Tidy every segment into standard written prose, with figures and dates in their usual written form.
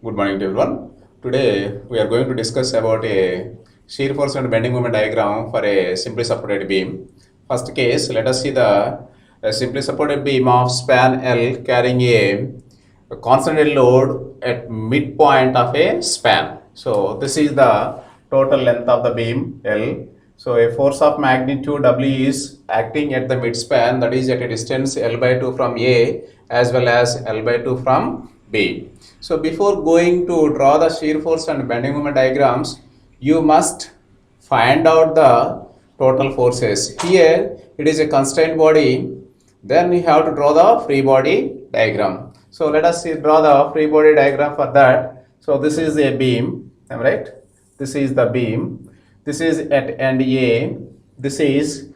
Good morning to everyone. Today we are going to discuss about a shear force and bending moment diagram for a simply supported beam. First case, let us see the simply supported beam of span L carrying a constant load at midpoint of a span. So this is the total length of the beam L. So a force of magnitude W is acting at the midspan, that is at a distance L by 2 from A as well as L by 2 from B. So before going to draw the shear force and bending moment diagrams, you must find out the total forces. Here it is a constrained body, then we have to draw the free body diagram. So let us draw the free body diagram for that. So this is a beam, am I right? This is the beam. This is at end A. This is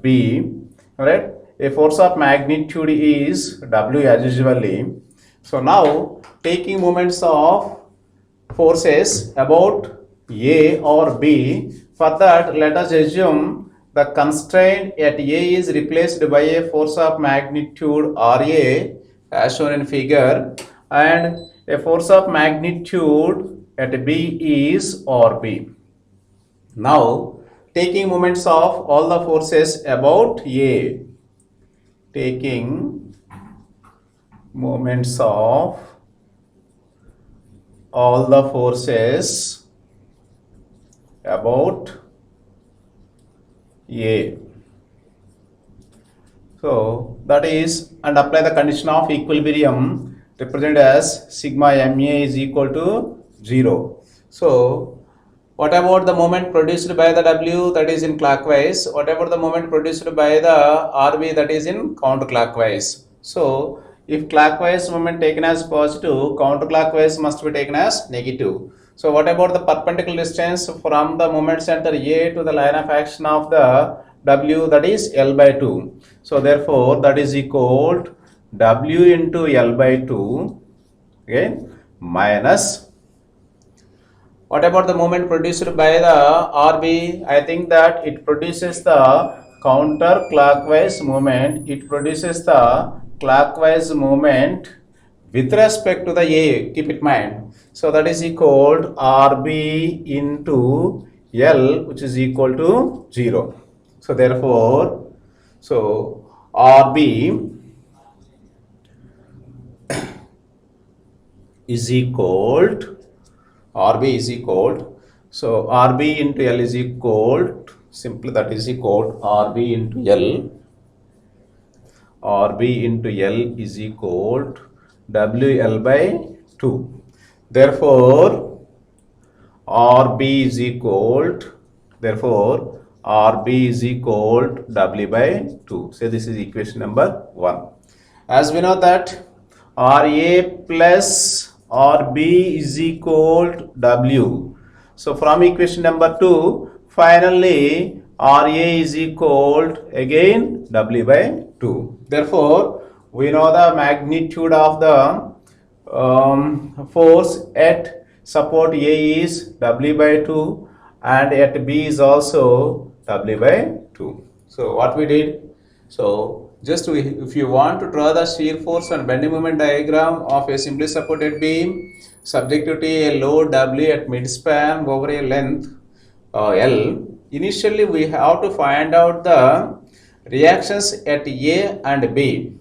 B. Alright. A force of magnitude is W as usually. So now taking moments of forces about A or B. For that, let us assume the constraint at A is replaced by a force of magnitude RA as shown in figure, and a force of magnitude at B is RB. Now taking moments of all the forces about A, taking moments of all the forces about A. So that is, and apply the condition of equilibrium represented as sigma MA is equal to 0. So what about the moment produced by the W, that is in clockwise? What about the moment produced by the RB, that is in counterclockwise? So if clockwise moment taken as positive, counterclockwise must be taken as negative. So what about the perpendicular distance from the moment center A to the line of action of the W, that is L by 2. So therefore that is equal to W into L by 2, okay, minus, what about the moment produced by the RB? I think that it produces the counterclockwise movement. It produces the clockwise movement with respect to the A. Keep it in mind. So that is equal to RB into L, which is equal to 0. So therefore, so RB is equal to RB is equal to, so RB into L is equal to, simply that is equal to RB into L. RB into L is equal to WL by 2. Therefore RB is equal to, therefore RB is equal to W by 2. So this is equation number 1. As we know that RA plus RB is equal to W. So from equation number 2, finally RA is equal to again W by 2. Therefore, we know the magnitude of the force at support A is W by 2 and at B is also W by 2. So what we did, so just if you want to draw the shear force and bending moment diagram of a simply supported beam subject to a load W at midspan over a length L, initially we have to find out the reactions at A and B.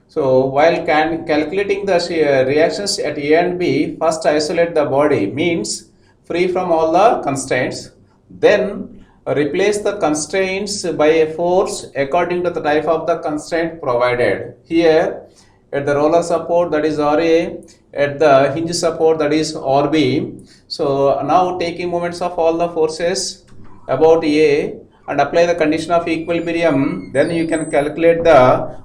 So while calculating the reactions at A and B, first isolate the body, means free from all the constraints, then replace the constraints by a force according to the type of the constraint provided. Here at the roller support, that is RA, at the hinge support, that is RB. So now taking moments of all the forces about A and apply the condition of equilibrium, then you can calculate the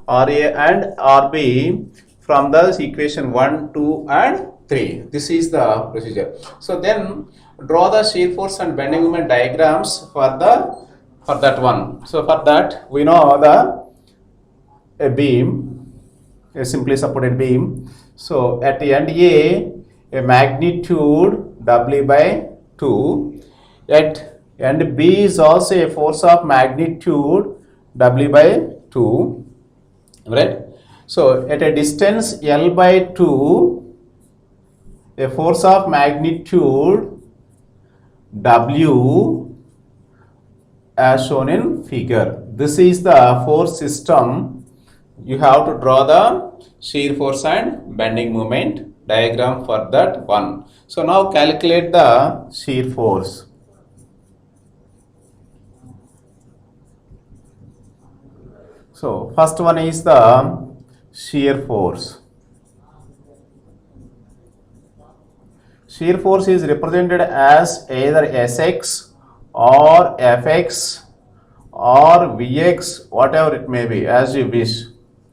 RA and RB from the equation 1, 2 and 3. This is the procedure. So then draw the shear force and bending moment diagrams for that one. So for that we know a beam, a simply supported beam. So at the end a magnitude W by 2, at and B is also a force of magnitude W by 2, right? So at a distance L by 2, a force of magnitude W as shown in figure. This is the force system. You have to draw the shear force and bending moment diagram for that one. So now calculate the shear force. So first one is the shear force. Shear force is represented as either Sx or Fx or Vx, whatever it may be, as you wish.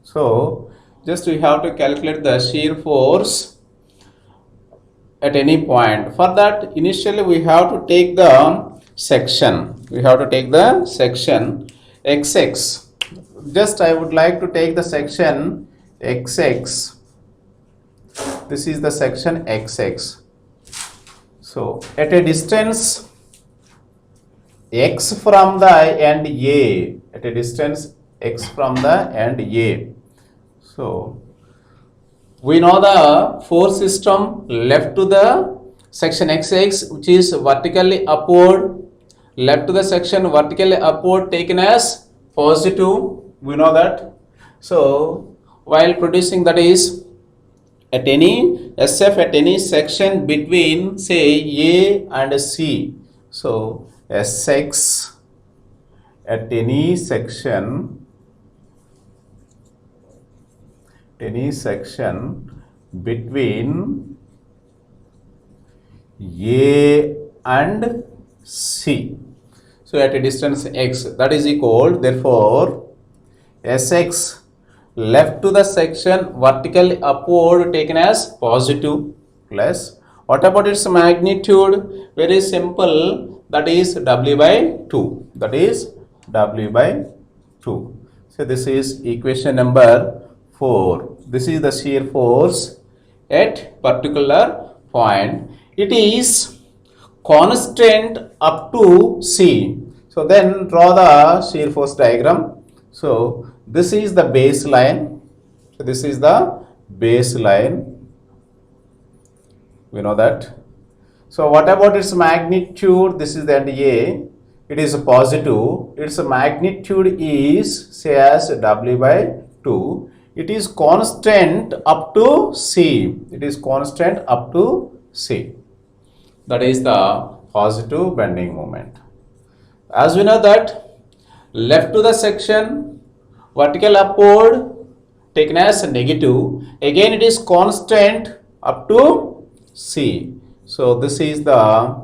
So just we have to calculate the shear force at any point. For that, initially we have to take the section. We have to take the section Xx. Just I would like to take the section Xx. This is the section Xx. So at a distance x from the end A, at a distance x from the end A. So we know the force system left to the section Xx, which is vertically upward, left to the section vertically upward taken as positive. We know that. So while producing, that is at any SF at any section between say A and C. So Sx at any section between A and C. So at a distance x, that is equal, therefore Sx left to the section vertically upward taken as positive plus, what about its magnitude? Very simple, that is W by 2. That is W by 2. So this is equation number 4. This is the shear force at particular point. It is constant up to C. So then draw the shear force diagram. So this is the baseline. So this is the baseline. We know that. So what about its magnitude? This is the end A. It is positive. Its magnitude is say as W by 2. It is constant up to C. It is constant up to C. That is the positive bending moment. As we know that left to the section vertical upward taken as negative, again it is constant up to C. So this is the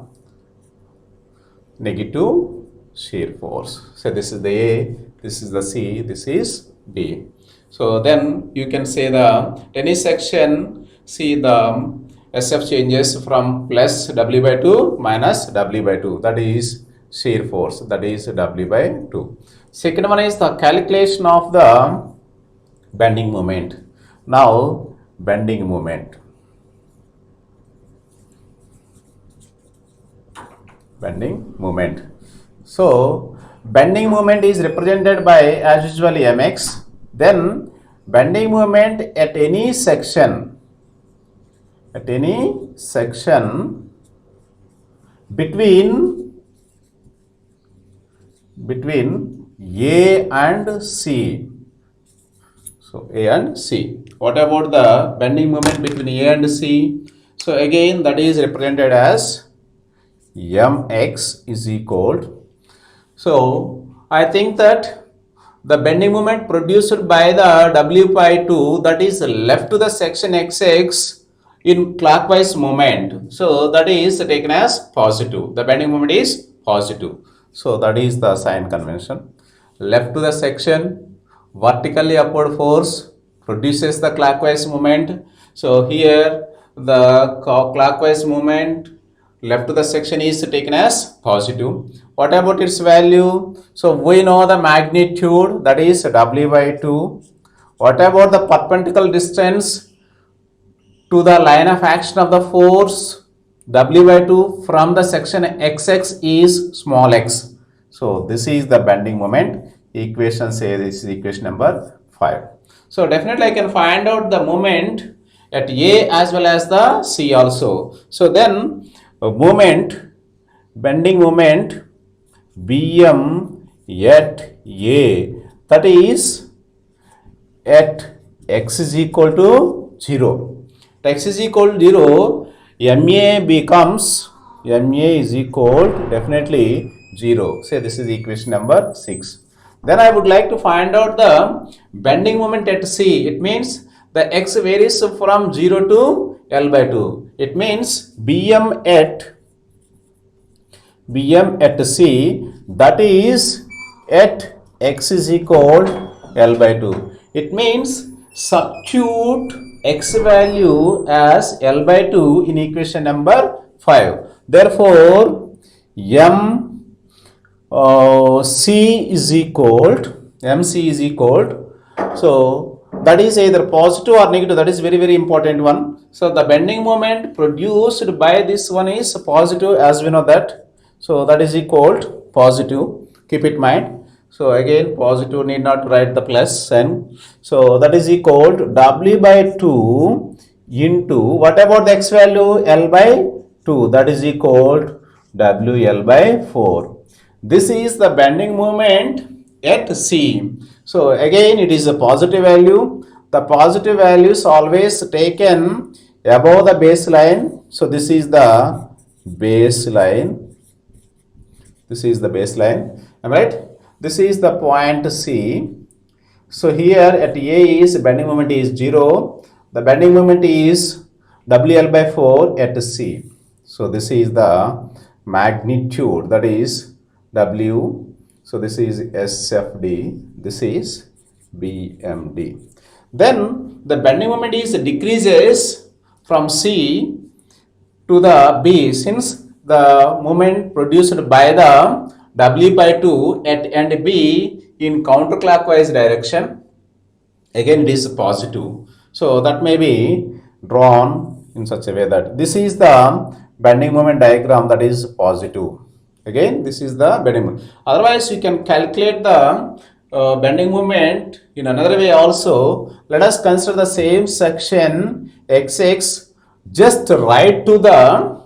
negative shear force. So this is the A, this is the C, this is D. So then you can say the any section, see the SF changes from plus W by 2 minus W by 2. That is shear force, that is W by 2. Second one is the calculation of the bending moment. Now bending moment. Bending moment. So bending moment is represented by as usually mx. Then bending moment at any section between A and C. So A and C. What about the bending moment between A and C? So again that is represented as mx is equal. So I think that the bending moment produced by the W by 2, that is left to the section xx in clockwise moment. So that is taken as positive. The bending moment is positive. So that is the sign convention. Left to the section vertically upward force produces the clockwise moment. So here the clockwise moment left to the section is taken as positive. What about its value? So we know the magnitude, that is W by 2. What about the perpendicular distance to the line of action of the force? W by 2 from the section xx is small x. So this is the bending moment. Equation say this is equation number 5. So definitely I can find out the moment at A as well as the C also. So then bending moment BM at A, that is at x is equal to 0. At x is equal to 0, MA becomes, MA is equal to definitely 0. Say this is equation number 6. Then I would like to find out the bending moment at C. It means the x varies from 0 to L by 2. It means BM at C, that is at x is equal L by 2. It means substitute x value as L by 2 in equation number 5. Therefore, MC is equal to, so that is either positive or negative. That is very, very important one. So the bending moment produced by this one is positive, as we know that. So that is equal to positive. Keep it in mind. So again, positive, need not write the plus sign. So that is equal to W by 2 into, what about the x value? L by 2. That is equal to WL by 4. This is the bending moment at C. So again, it is a positive value. The positive value is always taken above the baseline. So this is the baseline. This is the baseline. Am I right? This is the point C. So here at A is bending moment is 0. The bending moment is WL by 4 at C. So this is the magnitude, that is W. So this is SFD. This is BMD. Then the bending moment is decreases from C to the B, since the moment produced by the W by 2 at end B in counterclockwise direction, again it is positive. So that may be drawn in such a way that this is the bending moment diagram, that is positive. Again, this is the bending moment. Otherwise, you can calculate the bending moment in another way also. Let us consider the same section XX, just right to the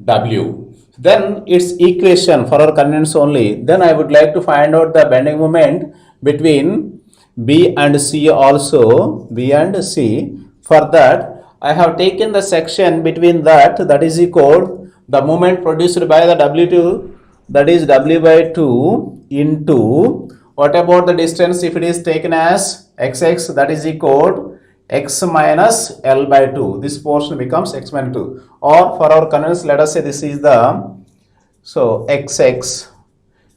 W. Then its equation for our convenience only. Then I would like to find out the bending moment between B and C also. B and C. For that, I have taken the section between that is equal the moment produced by the W2, that is W by 2 into, what about the distance if it is taken as XX, that is equal to x minus L by 2. This portion becomes x minus 2. Or for our convenience, let us say this is the, so XX,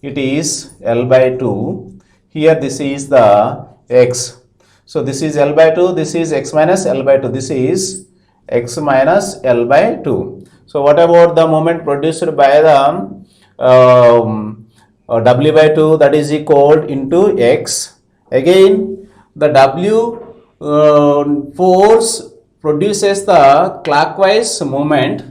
it is L by 2. Here this is the x. So this is L by 2, this is x minus L by 2. This is x minus L by 2. So what about the moment produced by the W by 2, that is equal into x. Again, the W force produces the clockwise movement.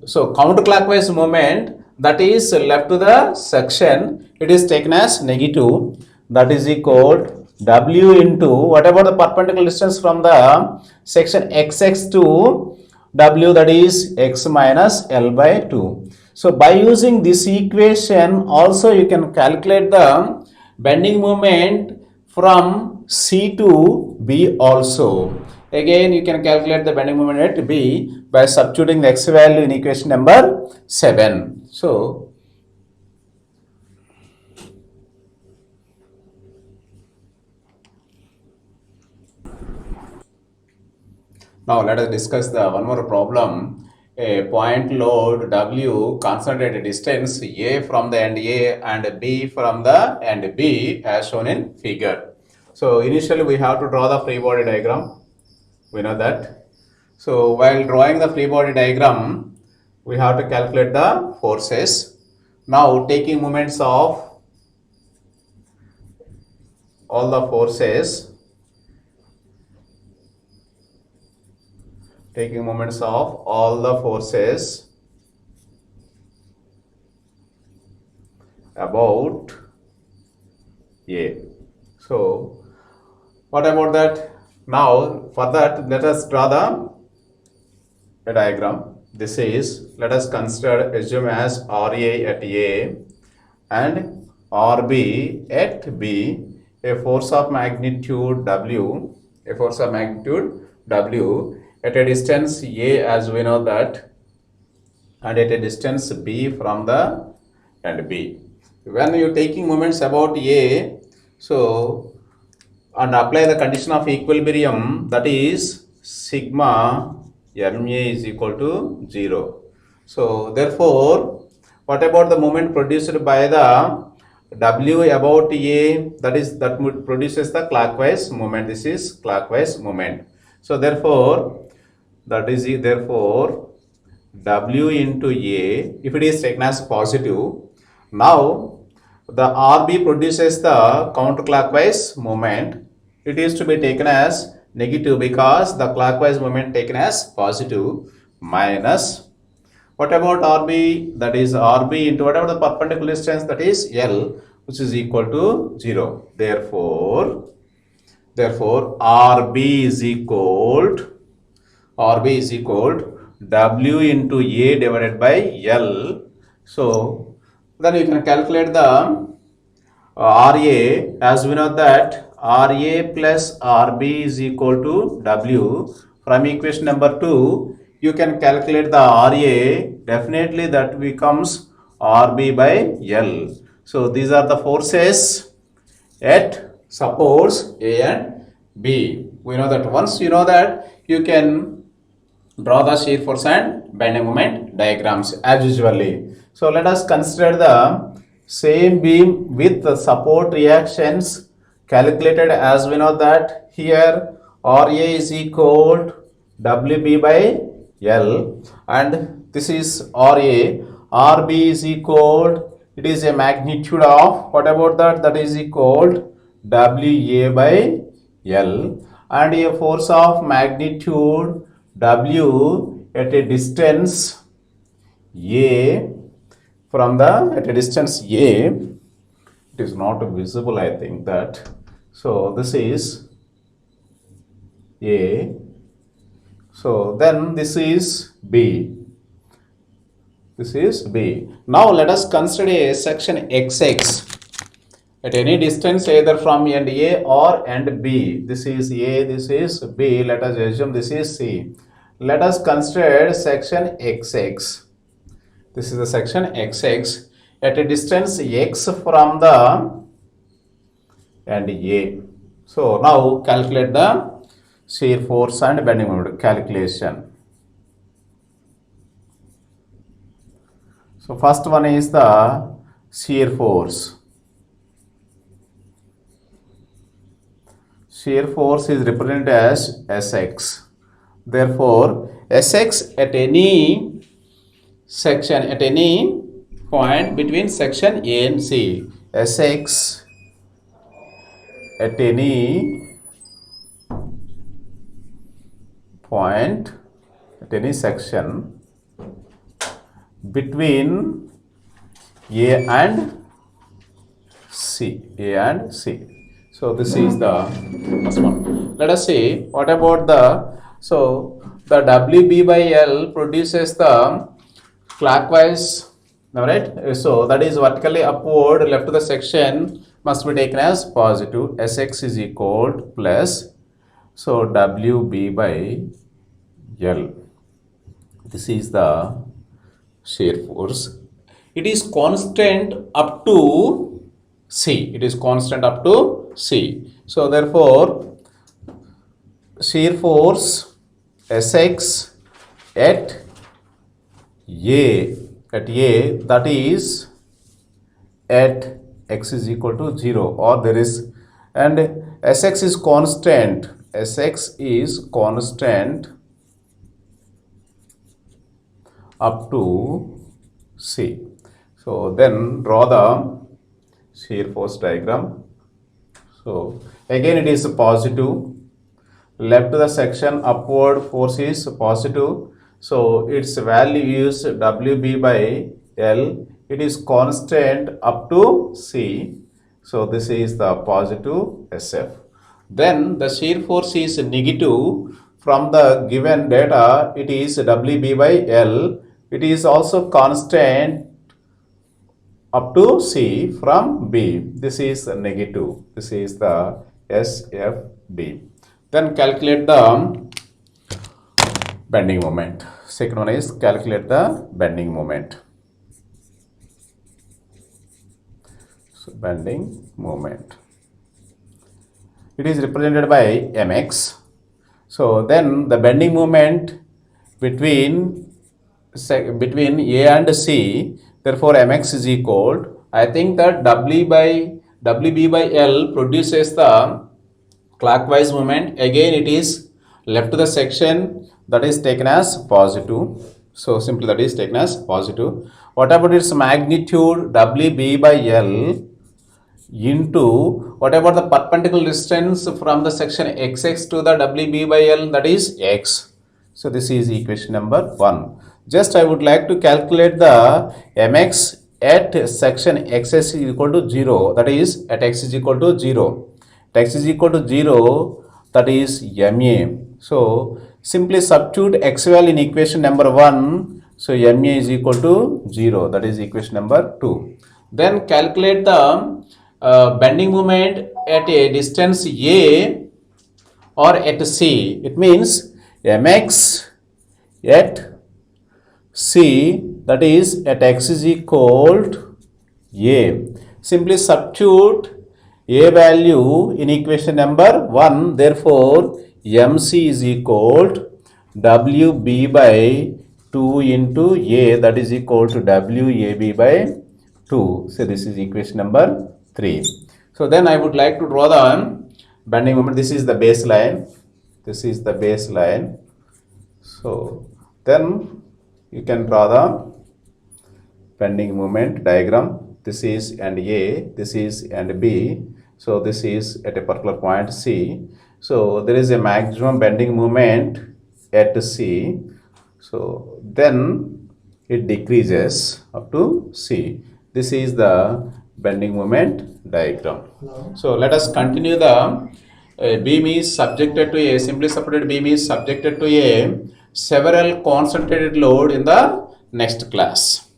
So counterclockwise movement, that is left to the section, it is taken as negative. That is equal W into, what about the perpendicular distance from the section XX to W, that is x minus L by 2. So by using this equation also you can calculate the bending moment from C to B also. Again, you can calculate the bending moment at B by substituting the x value in equation number 7. So now let us discuss the one more problem. A point load W concentrated distance A from the end A and B from the end B as shown in figure. So initially we have to draw the free body diagram. We know that. So while drawing the free body diagram, we have to calculate the forces. Now taking moments of all the forces, taking moments of all the forces about A. So what about that? Now for that, let us draw a diagram. This is, let us consider, assume as RA at A and RB at B, a force of magnitude W, at a distance A, as we know that, and at a distance B from the and B. When you are taking moments about A, so and apply the condition of equilibrium, that is sigma MA is equal to 0. So therefore, what about the moment produced by the W about A, that produces the clockwise moment. This is clockwise moment. So therefore W into A, if it is taken as positive, now the RB produces the counterclockwise moment. It is to be taken as negative because the clockwise moment taken as positive, minus, what about RB? That is RB into whatever the perpendicular distance, that is L, which is equal to 0. Therefore RB is equal W into A divided by L. So then you can calculate the RA, as we know that RA plus RB is equal to W. From equation number 2, you can calculate the RA. Definitely that becomes RB by L. So these are the forces at supports A and B. We know that once you know that, you can draw the shear force and bending moment diagrams as usually. So let us consider the same beam with the support reactions calculated, as we know that here RA is equal to WB by L, and this is RA. RB is equal, it is a magnitude of, what about that? That is equal to WA by L, and a force of magnitude W at a distance A from at a distance A. It is not visible, I think that. So this is A. So then this is B. This is B. Now let us consider a section XX at any distance either from end A or end B. This is A, this is B. Let us assume this is C. Let us consider section XX. This is the section XX at a distance X from the end A. So now calculate the shear force and bending moment calculation. So first one is the shear force. Shear force is represented as Sx. Therefore, Sx at any section, at any point between section A and C, Sx at any point, at any section between A and C, A and C. So this is the first one. Let us see what about the, so the WB by L produces the clockwise, alright. So that is vertically upward, left to the section must be taken as positive. Sx is equal to plus, so WB by L. This is the shear force. It is constant up to C. It is constant up to C. So therefore, shear force Sx at A, that is at x is equal to 0, or there is, and Sx is constant. Sx is constant up to C. So then draw the shear force diagram. So again it is positive, left to the section upward force is positive, so its value is WB by L. It is constant up to C, so this is the positive SF. then the shear force is negative from the given data. It is WB by L. It is also constant up to C from B. This is negative. This is the SFB. Then calculate the bending moment. Second one is calculate the bending moment. So bending moment. It is represented by mx. So then the bending moment between A and C, therefore mx is equal, I think that WB by L produces the clockwise moment. Again it is left to the section, that is taken as positive. So simply that is taken as positive. What about its magnitude? WB by L into whatever the perpendicular distance from the section XX to the WB by L, that is X. So this is equation number 1. Just I would like to calculate the mx at section XS is equal to 0, that is at x is equal to 0. At x is equal to 0, that is MA. So simply substitute x value in equation number 1. So MA is equal to 0, that is equation number 2. Then calculate the bending moment at a distance A or at C. It means mx at C, that is at x is equal to A. Simply substitute A value in equation number 1. Therefore, MC is equal to WB by 2 into A, that is equal to WAB by 2. So this is equation number 3. So then I would like to draw the bending moment. This is the baseline. This is the baseline. So then you can draw the bending moment diagram. This is and A, this is and B. So this is at a particular point C. So there is a maximum bending moment at C. So then it decreases up to C. This is the bending moment diagram. So let us continue. The beam is subjected to a simply supported beam is subjected to a several concentrated load in the next class.